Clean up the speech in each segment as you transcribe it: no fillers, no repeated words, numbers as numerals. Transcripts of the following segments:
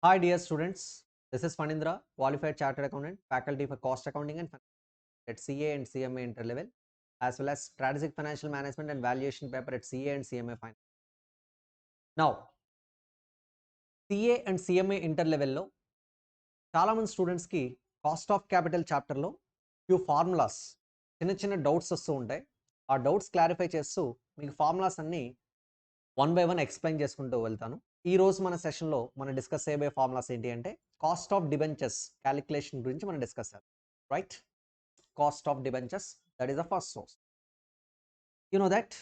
Hi dear students, this is Fanindra, qualified chartered accountant, faculty for cost accounting and finance at CA and CMA interlevel, as well as strategic financial management and valuation paper at CA and CMA finance. Now, CA and CMA interlevel లో చాలా మంది students కి cost of capital chapter లో few formulas చిన్న doubts వస్తూ ఉంటాయి. ఆ doubts clarify చేస్తూ మీకు ఫార్ములాస్ అన్ని వన్ బై వన్ ఎక్స్ప్లెయిన్ చేసుకుంటూ వెళ్తాను. ఈ రోజు మన సెషన్లో మనం డిస్కస్ చేయబోయే ఫార్ములాస్ ఏంటి అంటే కాస్ట్ ఆఫ్ డిబెంచర్స్ క్యాలిక్యులేషన్ గురించి మనం డిస్కస్ చేద్దాం. Right, cost of debentures, that is the first source. You know that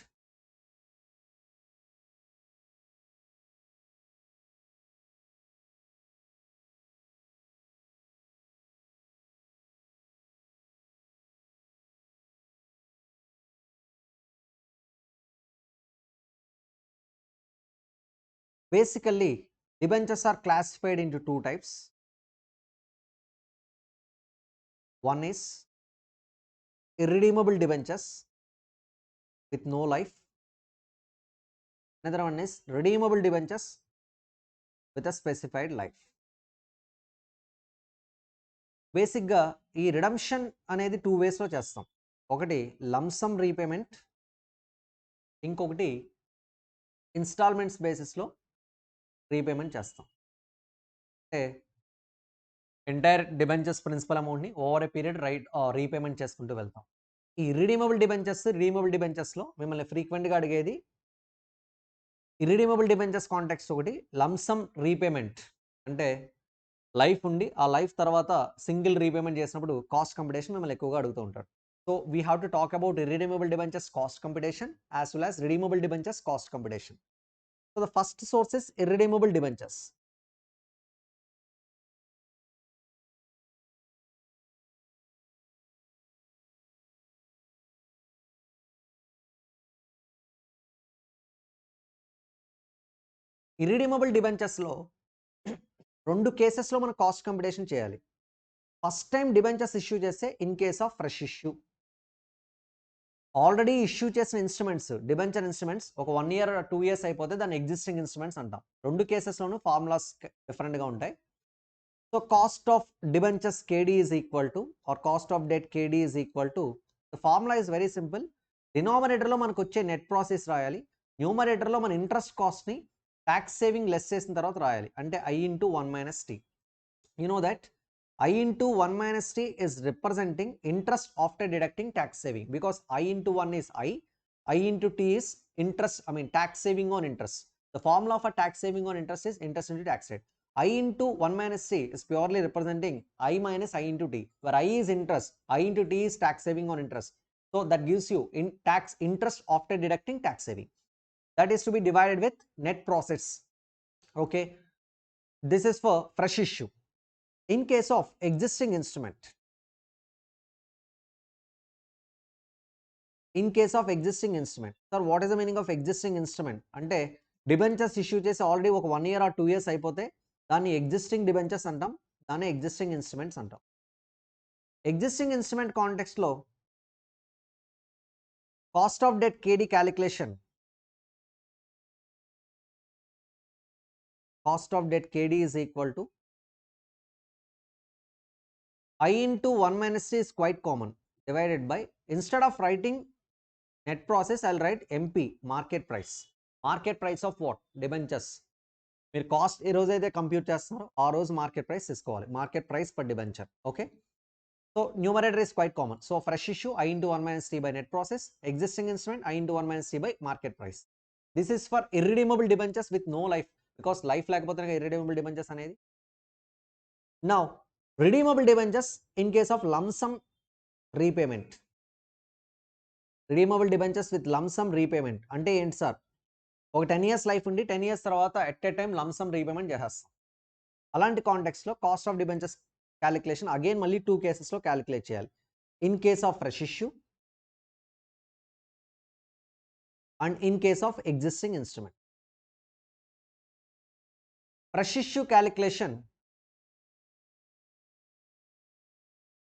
basically debentures are classified into two types. One is irredeemable debentures with no life. Another one is redeemable debentures with a specified life. బేసిక్గా ఈ redemption అనేది two వేస్లో చేస్తాం. ఒకటి lump sum repayment, ఇంకొకటి instalments బేసిస్లో repayment చేస్తాం. అంటే ఎంటైర్ డిబెంచర్స్ ప్రిన్సిపల్ అమౌంట్ని ఓవర్ ఏ పీరియడ్ రీపేమెంట్ చేసుకుంటూ వెళ్తాం. ఈ రిడీమబుల్ డిబెంచర్స్లో మిమ్మల్ని ఫ్రీక్వెంట్గా అడిగేది ఇర్రిడీమబుల్ డిబెంచర్స్ కాంటెక్స్ట్ ఒకటి, లంసమ్ రీపేమెంట్ అంటే లైఫ్ ఉండి ఆ లైఫ్ తర్వాత సింగిల్ రీపేమెంట్ చేసినప్పుడు కాస్ట్ కంపిటేషన్ మిమ్మల్ని ఎక్కువగా అడుగుతూ ఉంటారు. So we have to talk about irredeemable debentures cost computation as well as redeemable debentures cost computation. So the first source is irredeemable debentures. Irredeemable డిబెంచర్స్లో రెండు కేసెస్లో మనం కాస్ట్ కంపిటేషన్ చేయాలి. ఫస్ట్ టైం డిబెంచర్స్ ఇష్యూ చేస్తే in case of fresh issue, already issue చేసిన instruments debenture instruments ఒక 1 year 2 years అయిపోతే దాన్ని ఎగ్జిస్టింగ్ ఇన్స్ట్రుమెంట్స్ అంటాం. రెండు కేసెస్లోనూ ఫార్ములాస్ డిఫరెంట్గా ఉంటాయి. So cost of debentures KD is equal to or cost of debt KD is equal to, the formula is very simple. డినామినేటర్లో మనకు వచ్చే నెట్ ప్రాసెస్ రాయాలి, న్యూమరేటర్లో మన ఇంట్రెస్ట్ కాస్ట్ని ట్యాక్స్ సేవింగ్ లెస్ చేసిన తర్వాత రాయాలి, అంటే I into 1 minus t. You know that I into 1 minus t is representing interest after deducting tax saving, because I into 1 is I into t is interest, tax saving on interest. The formula for tax saving on interest is interest into tax rate. I into 1 minus t is purely representing I minus I into t, where I is interest, I into t is tax saving on interest. So that gives you tax interest after deducting tax saving. That is to be divided with net profits. Okay, this is for fresh issue. In case of existing instrument, sir, what is the meaning of existing instrument? అంటే debentures issue చేసి already ఒక 1 year or 2 years అయిపోతే దాన్ని existing debentures అంటాం, దాన్ని existing instruments అంటాం. Existing instrument కాంటెక్స్ట్లో cost of debt KD calculation, cost of debt KD is equal to I into 1 minus t is quite common, divided by, instead of writing net process, I'll write MP, market price. Market price of what? Debentures. మీరు cost ఏ రోజు అయితే compute చేస్తున్నారో ఆ రోజు market price తీసుకోవాలి, market price per debenture. Okay, so numerator is quite common. So fresh issue I into 1 minus t by net process, existing instrument I into 1 minus t by market price. This is for irredeemable debentures with no life, because life లేకపోతే irredeemable debentures అనేది. Now redeemable debentures in case of lump sum repayment. Redeemable debentures with lump sum repayment అంటే ఏంటి sir? ఒక 10 years life ఉండి 10 years తర్వాత at a time lump sum repayment చేసేస్తాం. అలాంటి కాంటెక్స్లో cost of debentures calculation again మళ్ళీ 2 కేసెస్లో క్యాలిక్యులేట్ చేయాలి. In case of fresh issue and in case of existing instrument. Fresh issue calculation,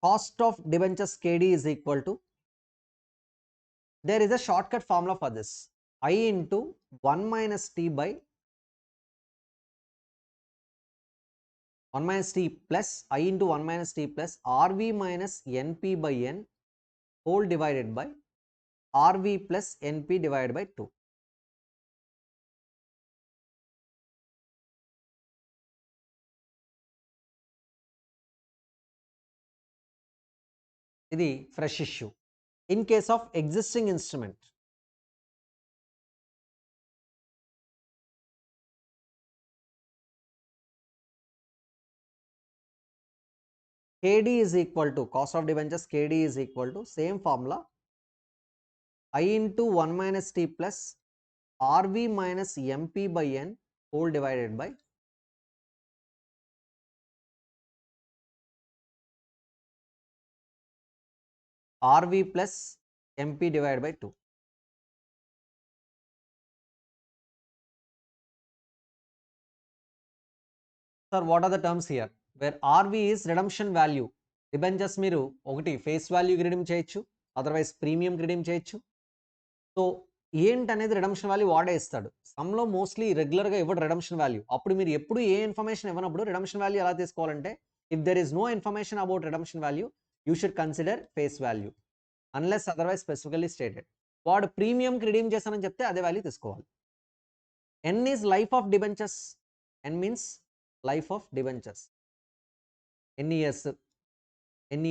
cost of debentures KD is equal to, there is a shortcut formula for this, I into 1 minus t by 1 minus t plus I into 1 minus t plus RV minus NP by N whole divided by RV plus NP divided by 2. ఇది fresh issue. In case of existing instrument, KD is equal to cost of debentures, KD is equal to same formula I into 1 minus t plus RV minus MP by N whole divided by RV plus MP divided by 2. Sir, what are the terms here? Where RV is redemption value. Debentures మీరు ఒకటి face వాల్యూకి redeem చేయొచ్చు, otherwise ప్రీమియంకి redeem చేయొచ్చు. So ఏంటనేది redemption value వాడే ఇస్తాడు. సమ్లో mostly రెగ్యులర్గా ఇవ్వడు redemption value. అప్పుడు మీరు ఎప్పుడు ఏ ఇన్ఫర్మేషన్ ఇవ్వనప్పుడు రిడమ్షన్ వాల్యూ ఎలా తీసుకోవాలంటే, if there is no information about redemption value you should consider face value unless otherwise specifically stated. వాడు ప్రీమియంకి రిడీమ్ చేశానని చెప్తే అదే వాల్యూ తీసుకోవాలి. N is life of debentures. N means life of debentures. ఎన్ని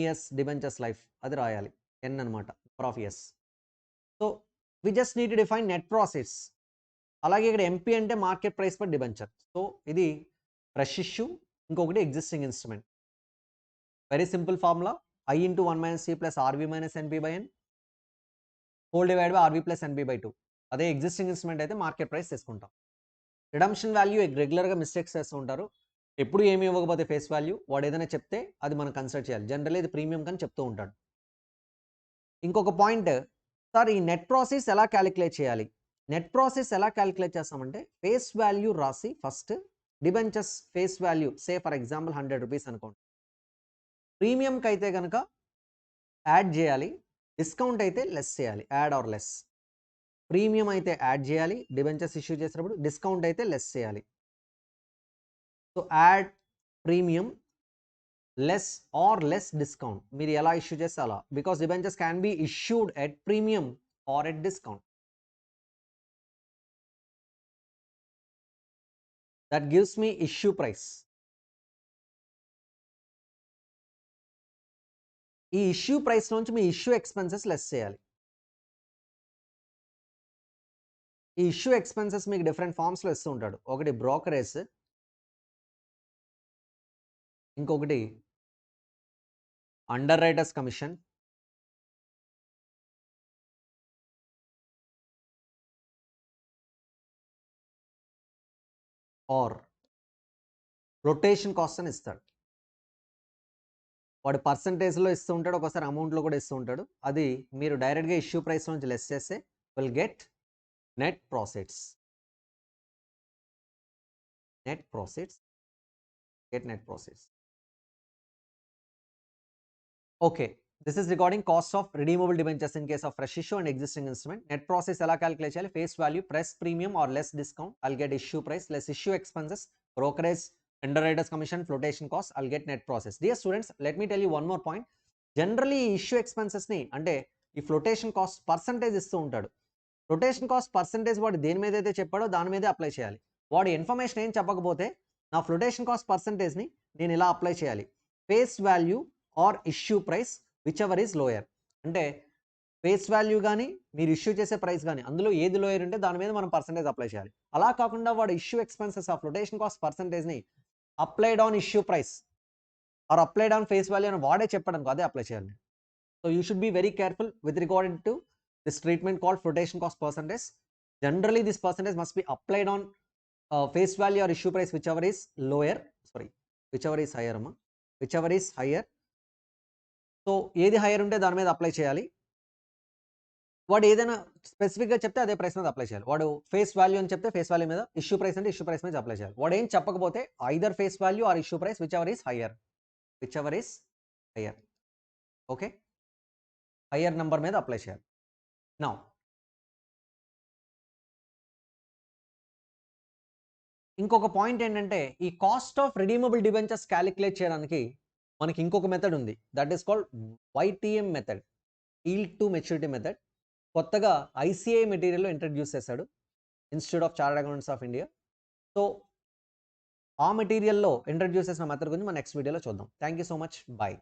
years debentures life అది రాయాలి. N అనమాట, number of years. So we just need to define net proceeds. అలాగే ఇక్కడ ఎంపీ అంటే market price for debenture. So ఇది fresh issue, ఇంకొకటి existing instrument. Very simple formula I into 1 minus C plus RV minus NP by N whole divided by RV plus NP by 2. అదే existing instrument అయితే market price తీసుకుంటాం. Redemption value రెగ్యులర్గా mistakes చేస్తూ ఉంటారు. ఎప్పుడు ఏమి ఇవ్వకపోతే ఫేస్ వాల్యూ వాడు ఏదైనా చెప్తే అది మనం కన్సిడర్ చేయాలి. జనరల్లీ ఇది ప్రీమియం కానీ చెప్తూ ఉంటాడు. ఇంకొక పాయింట్, సార్ ఈ నెట్ ప్రాసెస్ ఎలా క్యాలిక్యులేట్ చేయాలి? నెట్ ప్రాసెస్ ఎలా క్యాలిక్యులేట్ చేస్తామంటే, ఫేస్ వాల్యూ రాసి first debentures face value say for example 100 rupees అనుకోండి. ప్రీమియంకి అయితే కనుక యాడ్ చేయాలి, డిస్కౌంట్ అయితే లెస్ చేయాలి. Add or less. ప్రీమియం అయితే యాడ్ చేయాలి డిబెంచర్స్ ఇష్యూ చేసినప్పుడు, డిస్కౌంట్ అయితే లెస్ చేయాలి. So add premium less or less discount. మీరు ఎలా ఇష్యూ చేస్తే అలా, because debentures can be issued at premium or at discount. That gives మీ ఇష్యూ ప్రైస్. ఈ ఇష్యూ ప్రైస్ నుంచి మీ ఇష్యూ ఎక్స్పెన్సెస్ లెస్ చేయాలి. ఈ ఇష్యూ ఎక్స్పెన్సెస్ మీకు డిఫరెంట్ ఫార్మ్స్లో ఇస్తూ ఉంటాడు. ఒకటి బ్రోకరేజ్, ఇంకొకటి underwriters commission, or rotation cost అని ఇస్తాడు. వాడు పర్సంటేజ్లో ఇస్తూ ఉంటాడు, ఒకసారి అమౌంట్లో కూడా ఇస్తూ ఉంటాడు. అది మీరు డైరెక్ట్గా ఇష్యూ ప్రైస్ నుంచి లెస్ చేస్తే will get net profits. Net profits, get net profits. Okay, this is regarding cost of redeemable debentures in case of fresh issue and existing instrument. Net proceeds ఎలా క్యాలిక్యులేట్ చేయాలి? Face value plus premium or less discount, I'll get issue price less issue expenses, brokerage, underwriters commission, flotation cost, I'll get net proceeds. Dear students, let me tell you one more point. Generally ఈ issue ఎక్స్పెన్సెస్ని అంటే ఈ flotation cost percentage ఇస్తూ ఉంటాడు. Flotation cost percentage వాడు దేని మీద అయితే చెప్పాడో దాని మీదే అప్లై చేయాలి. వాడు ఇన్ఫర్మేషన్ ఏం చెప్పకపోతే నా ఫ్లోటేషన్ కాస్ట్ పర్సంటేజ్ని నేను ఇలా అప్లై చేయాలి, face value or issue price whichever is lower. అంటే ఫేస్ వాల్యూ కానీ మీరు ఇష్యూ చేసే ప్రైస్ కానీ అందులో ఏది లోయర్ ఉంటే దాని మీద మనం పర్సంటేజ్ అప్లై చేయాలి. అలా కాకుండా వాడు ఇష్యూ ఎక్స్పెన్సెస్ ఆ ఫ్లోటేషన్ కాస్ట్ పర్సంటేజ్ని applied on issue price or applied on face value అని వాడే చెప్పడం అదే అప్లై చేయాలి. So you should be very careful with regarding to this treatment called flotation cost percentage. Generally this percentage must be applied on face value or issue price whichever is lower, sorry, whichever is higher, whichever is higher. So ఏది hire ఉంటే దాని మీద apply చేయాలి. వాడు ఏదైనా స్పెసిఫిక్గా చెప్తే అదే ప్రైస్ మీద అప్లై చేయాలి. వాడు ఫేస్ వాల్యూ అని చెప్తే ఫేస్ వాల్యూ మీద, ఇష్యూ ప్రైస్ అంటే ఇష్యూ ప్రైస్ మీద అప్లై చేయాలి. వాడు ఏం చెప్పకపోతే either face value or issue price whichever is higher, whichever is higher. Okay, higher number మీద అప్లై చేయాలి. నౌ ఇంకొక పాయింట్ ఏంటంటే ఈ cost of redeemable debentures calculate చేయడానికి మనకి ఇంకొక మెథడ్ ఉంది. That is called YTM method, yield to maturity method. కొత్తగా ICAI మెటీరియల్లో ఇంట్రడ్యూస్ చేశాడు institute of chartered accountants of India. So ఆ మెటీరియల్లో ఇంట్రడ్యూస్ చేసిన మెథడ్ గురించి మన నెక్స్ట్ వీడియోలో చూద్దాం. Thank you so much. Bye.